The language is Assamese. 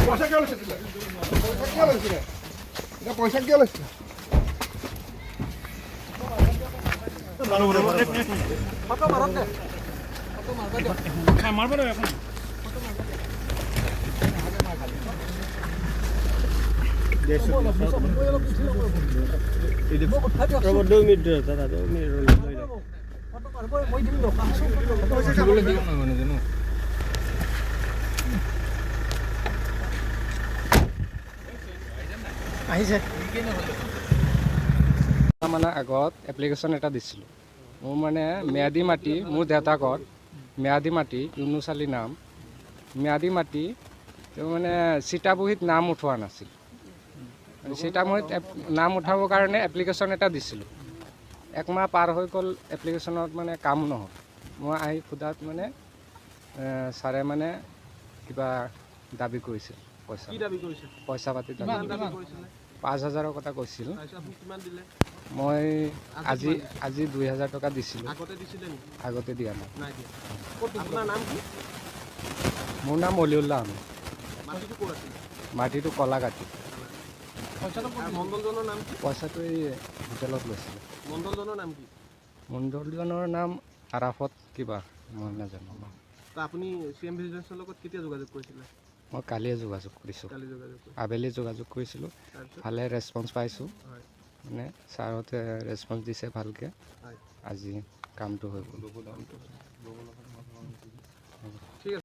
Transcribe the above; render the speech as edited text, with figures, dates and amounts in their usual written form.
পইচা কিয় লৈছে পইচা কিয় লৈছে মানে আগত এপ্লিকেশ্যন এটা দিছিলোঁ মোৰ মানে ম্যাদী মাটি মোৰ দেউতাকৰ ম্যাদী মাটি ইউনুছ আলী নাম ম্যাদী মাটি তেওঁ মানে চিটাবহীত নাম উঠোৱা নাছিল চিটাবহীত নাম উঠাবৰ কাৰণে এপ্লিকেশ্যন এটা দিছিলোঁ একমাহ পাৰ হৈ গ'ল এপ্লিকেশ্যনত মানে কাম নহ'ল মই আহি সোধাত মানে ছাৰে মানে কিবা দাবী কৰিছিল পইচা পাতি দাবী 5,000 কথা কৈছিল মই আজি 2,000 টকা দিছিলোঁ আগতে দিয়া নাই মোৰ নাম অলিউল্লাহ আহমেদ মাটিটো কলাগাটি পইচাটো এই হোটেলত লৈছিলোঁ মণ্ডলজনৰ নাম আৰাফত কিবা মই নাজানো আপুনি CM ভিজিলেন্সৰ লগত কেতিয়া যোগাযোগ কৰিছিলে মই কালিয়ে যোগাযোগ কৰিছোঁ আবেলি যোগাযোগ কৰিছিলোঁ ভালে ৰেছপন্স পাইছোঁ মানে ছাৰহঁতে ৰেছপন্স দিছে ভালকৈ আজি কামটো হৈ গ'ল